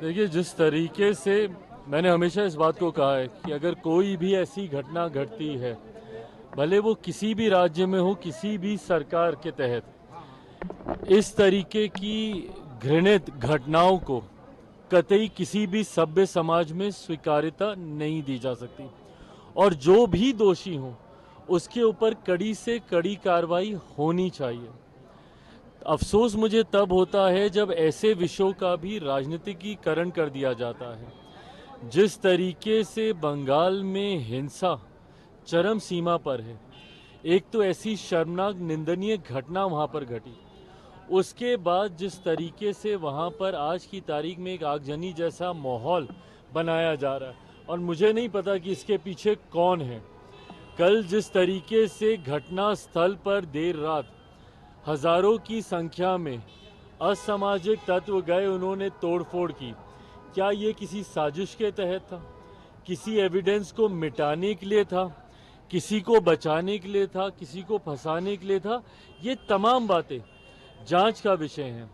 देखिए, जिस तरीके से मैंने हमेशा इस बात को कहा है कि अगर कोई भी ऐसी घटना घटती है, भले वो किसी भी राज्य में हो, किसी भी सरकार के तहत, इस तरीके की घृणित घटनाओं को कतई किसी भी सभ्य समाज में स्वीकार्यता नहीं दी जा सकती। और जो भी दोषी हो, उसके ऊपर कड़ी से कड़ी कार्रवाई होनी चाहिए। अफसोस मुझे तब होता है जब ऐसे विषयों का भी राजनीतिकीकरण कर दिया जाता है। जिस तरीके से बंगाल में हिंसा चरम सीमा पर है, एक तो ऐसी शर्मनाक निंदनीय घटना वहाँ पर घटी, उसके बाद जिस तरीके से वहाँ पर आज की तारीख में एक आगजनी जैसा माहौल बनाया जा रहा है, और मुझे नहीं पता कि इसके पीछे कौन है। कल जिस तरीके से घटना स्थल पर देर रात हजारों की संख्या में असामाजिक तत्व गए, उन्होंने तोड़फोड़ की, क्या ये किसी साजिश के तहत था? किसी एविडेंस को मिटाने के लिए था? किसी को बचाने के लिए था? किसी को फंसाने के लिए था? ये तमाम बातें जांच का विषय हैं।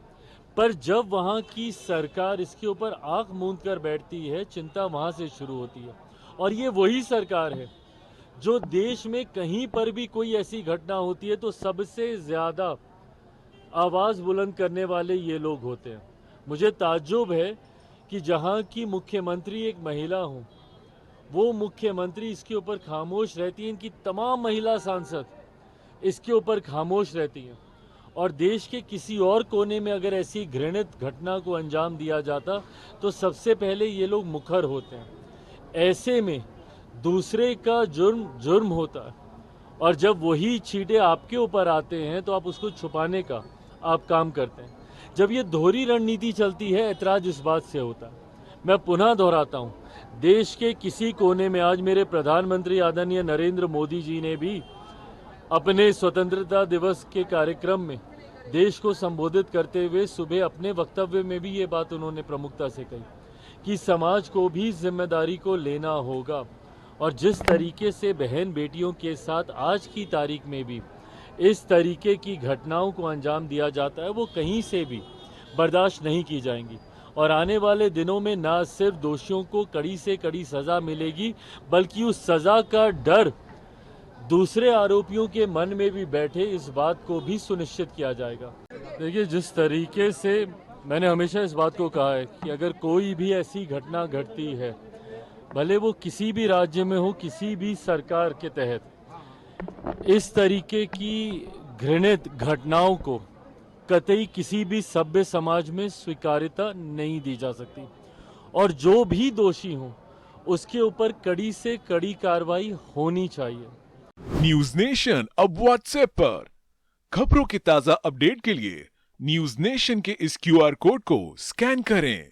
पर जब वहाँ की सरकार इसके ऊपर आंख मूंद कर बैठती है, चिंता वहाँ से शुरू होती है। और ये वही सरकार है जो देश में कहीं पर भी कोई ऐसी घटना होती है तो सबसे ज़्यादा आवाज़ बुलंद करने वाले ये लोग होते हैं। मुझे ताज्जुब है कि जहाँ की मुख्यमंत्री एक महिला हो, वो मुख्यमंत्री इसके ऊपर खामोश रहती हैं, इनकी तमाम महिला सांसद इसके ऊपर खामोश रहती हैं। और देश के किसी और कोने में अगर ऐसी घृणित घटना को अंजाम दिया जाता तो सबसे पहले ये लोग मुखर होते हैं। ऐसे में दूसरे का जुर्म जुर्म होता है, और जब वही छींटे आपके ऊपर आते हैं तो आप उसको छुपाने का आप काम करते हैं। जब ये दोहरी रणनीति चलती है, ऐतराज इस बात से होता है। मैं पुनः दोहराता हूँ, देश के किसी कोने में आज मेरे प्रधानमंत्री आदरणीय नरेंद्र मोदी जी ने भी अपने स्वतंत्रता दिवस के कार्यक्रम में देश को संबोधित करते हुए सुबह अपने वक्तव्य में भी ये बात उन्होंने प्रमुखता से कही कि समाज को भी जिम्मेदारी को लेना होगा। और जिस तरीके से बहन बेटियों के साथ आज की तारीख में भी इस तरीके की घटनाओं को अंजाम दिया जाता है, वो कहीं से भी बर्दाश्त नहीं की जाएंगी। और आने वाले दिनों में न सिर्फ दोषियों को कड़ी से कड़ी सज़ा मिलेगी, बल्कि उस सज़ा का डर दूसरे आरोपियों के मन में भी बैठे, इस बात को भी सुनिश्चित किया जाएगा। देखिए, जिस तरीके से मैंने हमेशा इस बात को कहा है कि अगर कोई भी ऐसी घटना घटती है, भले वो किसी भी राज्य में हो, किसी भी सरकार के तहत, इस तरीके की घृणित घटनाओं को कतई किसी भी सभ्य समाज में स्वीकार्यता नहीं दी जा सकती। और जो भी दोषी हो, उसके ऊपर कड़ी से कड़ी कार्रवाई होनी चाहिए। न्यूज नेशन अब व्हाट्सएप पर खबरों के ताजा अपडेट के लिए न्यूज नेशन के इस क्यूआर कोड को स्कैन करें।